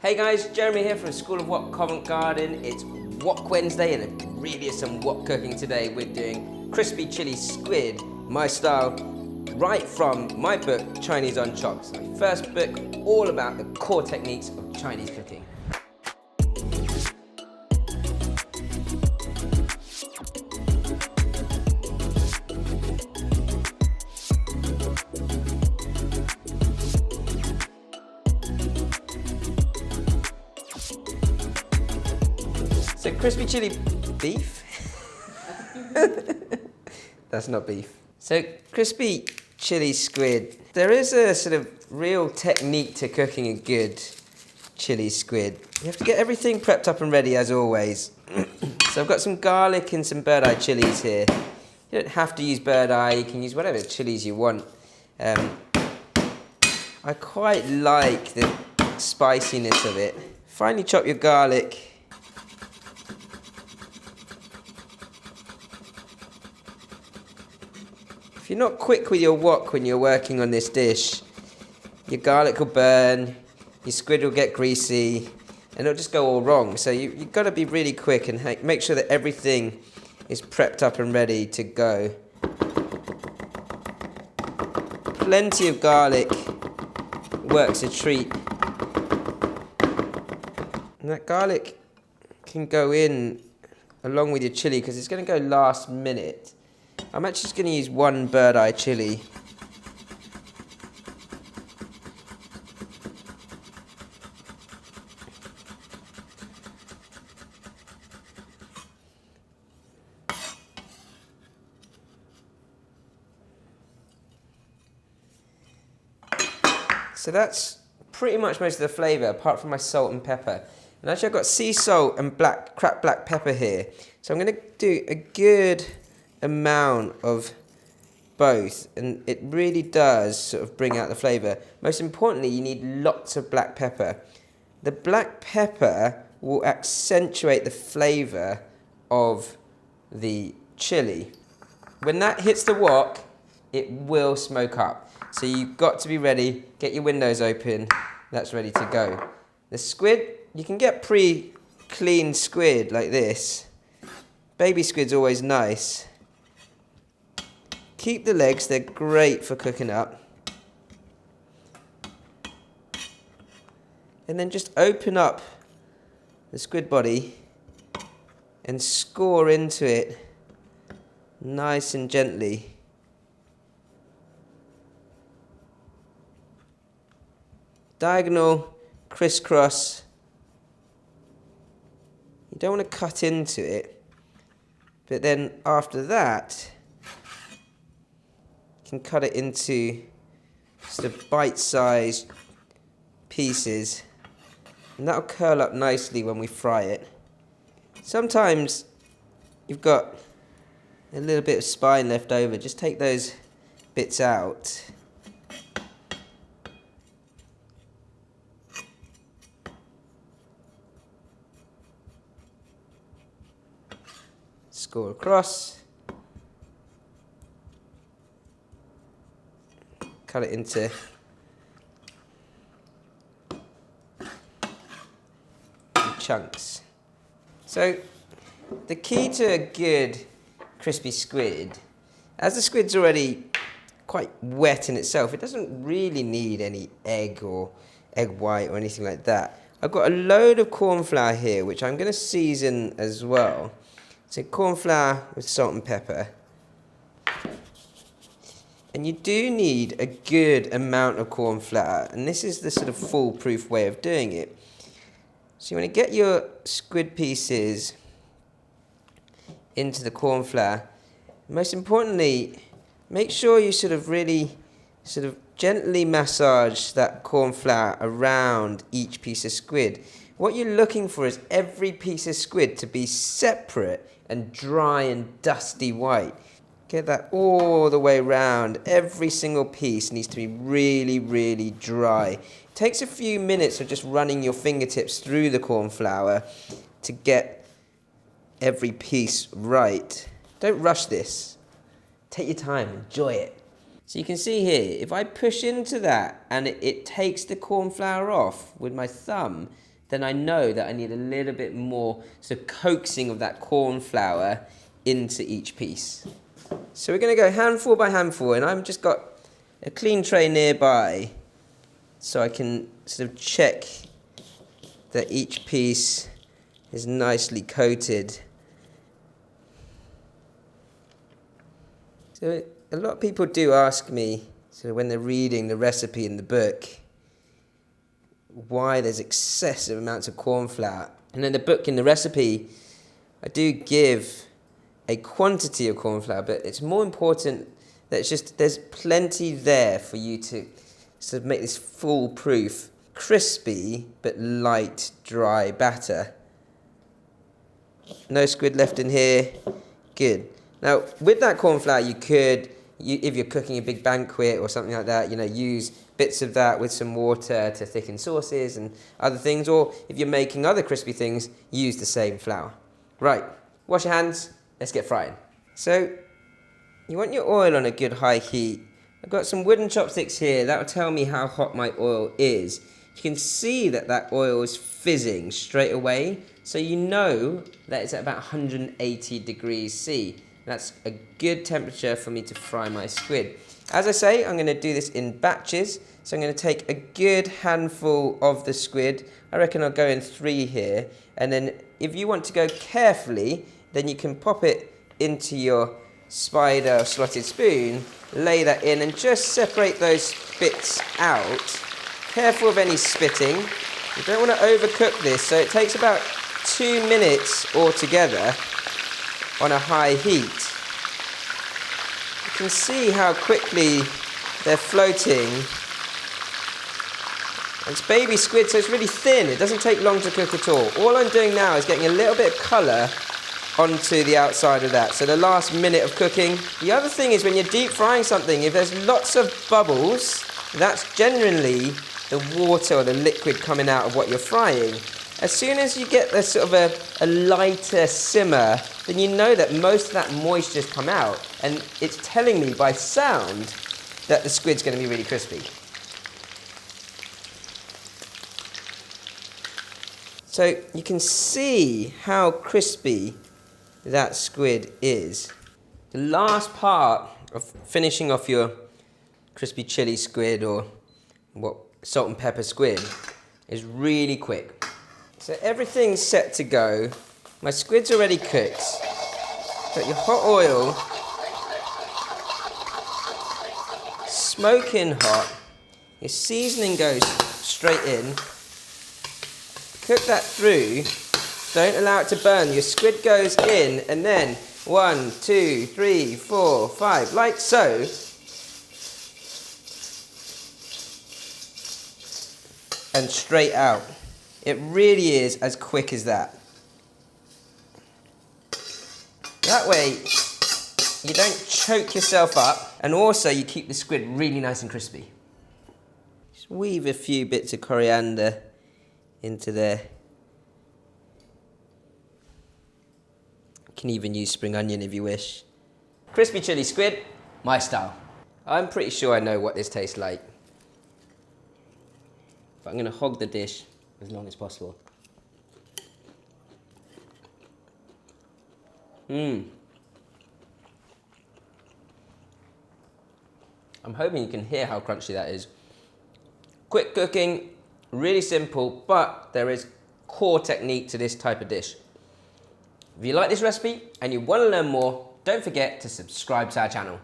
Hey guys, Jeremy here from School of Wok Covent Garden. It's Wok Wednesday and it really is some wok cooking today. We're doing crispy chili squid, my style, right from my book, Chinese on Chopped. It's my first book all about the core techniques of Chinese cooking. So crispy chili beef? That's not beef. So crispy chili squid. There is a sort of real technique to cooking a good chili squid. You have to get everything prepped up and ready as always. So I've got some garlic and some bird eye chilies here. You don't have to use bird eye, you can use whatever chilies you want. I quite like the spiciness of it. Finely chop your garlic. If you're not quick with your wok when you're working on this dish, your garlic will burn, your squid will get greasy, and it'll just go all wrong. So you've got to be really quick and make sure that everything is prepped up and ready to go. Plenty of garlic works a treat. And that garlic can go in along with your chili because it's going to go last minute. I'm actually just going to use one bird eye chili. So that's pretty much most of the flavour, apart from my salt and pepper. And actually I've got sea salt and cracked black pepper here. So I'm going to do a good amount of both, and it really does sort of bring out the flavour. Most importantly, you need lots of black pepper. The black pepper will accentuate the flavour of the chili. When that hits the wok, it will smoke up. So you've got to be ready, get your windows open, that's ready to go. The squid, you can get pre-cleaned squid like this. Baby squid's always nice. Keep the legs, they're great for cooking up. And then just open up the squid body and score into it nice and gently. Diagonal, crisscross. You don't want to cut into it, but then after that, can cut it into sort of bite-sized pieces, and that'll curl up nicely when we fry it. Sometimes you've got a little bit of spine left over, just take those bits out. Score across. Cut it into chunks. So the key to a good crispy squid, as the squid's already quite wet in itself, it doesn't really need any egg or egg white or anything like that. I've got a load of cornflour here, which I'm going to season as well. So cornflour with salt and pepper. And you do need a good amount of corn flour, and this is the sort of foolproof way of doing it. So you want to get your squid pieces into the corn flour. Most importantly, make sure you really gently massage that corn flour around each piece of squid. What you're looking for is every piece of squid to be separate and dry and dusty white. Get that all the way around. Every single piece needs to be really, really dry. It takes a few minutes of just running your fingertips through the corn flour to get every piece right. Don't rush this. Take your time, enjoy it. So you can see here, if I push into that and it takes the corn flour off with my thumb, then I know that I need a little bit more coaxing of that corn flour into each piece. So we're going to go handful by handful, and I've just got a clean tray nearby so I can sort of check that each piece is nicely coated. So a lot of people do ask me, when they're reading the recipe in the book, why there's excessive amounts of corn flour. And in the book, in the recipe, I do give a quantity of corn flour, but it's more important that there's plenty there for you to sort of make this foolproof, crispy but light, dry batter. No squid left in here. Good. Now, with that corn flour, you could, if you're cooking a big banquet or something like that, use bits of that with some water to thicken sauces and other things. Or if you're making other crispy things, use the same flour. Right, wash your hands, let's get frying. So, you want your oil on a good high heat. I've got some wooden chopsticks here. That will tell me how hot my oil is. You can see that oil is fizzing straight away. So you know that it's at about 180 degrees C. That's a good temperature for me to fry my squid. As I say, I'm going to do this in batches. So I'm going to take a good handful of the squid. I reckon I'll go in 3 here. And then if you want to go carefully, then you can pop it into your spider or slotted spoon, lay that in and just separate those bits out. Careful of any spitting. You don't want to overcook this, so it takes about 2 minutes altogether on a high heat. You can see how quickly they're floating. It's baby squid, so it's really thin. It doesn't take long to cook at all. All I'm doing now is getting a little bit of colour onto the outside of that. So the last minute of cooking. The other thing is when you're deep frying something, if there's lots of bubbles, that's generally the water or the liquid coming out of what you're frying. As soon as you get the sort of a lighter simmer, then you know that most of that moisture's come out, and it's telling me by sound that the squid's going to be really crispy. So you can see how crispy that squid is. The last part of finishing off your crispy chili squid or salt and pepper squid is really quick. So everything's set to go. My squid's already cooked. Got your hot oil, smoking hot. Your seasoning goes straight in. Cook that through. Don't allow it to burn. Your squid goes in, and then 1, 2, 3, 4, 5, like so. And straight out. It really is as quick as that. That way, you don't choke yourself up, and also you keep the squid really nice and crispy. Just weave a few bits of coriander into there. You can even use spring onion if you wish. Crispy chili squid, my style. I'm pretty sure I know what this tastes like. But I'm going to hog the dish as long as possible. I'm hoping you can hear how crunchy that is. Quick cooking, really simple, but there is core technique to this type of dish. If you like this recipe and you want to learn more, don't forget to subscribe to our channel.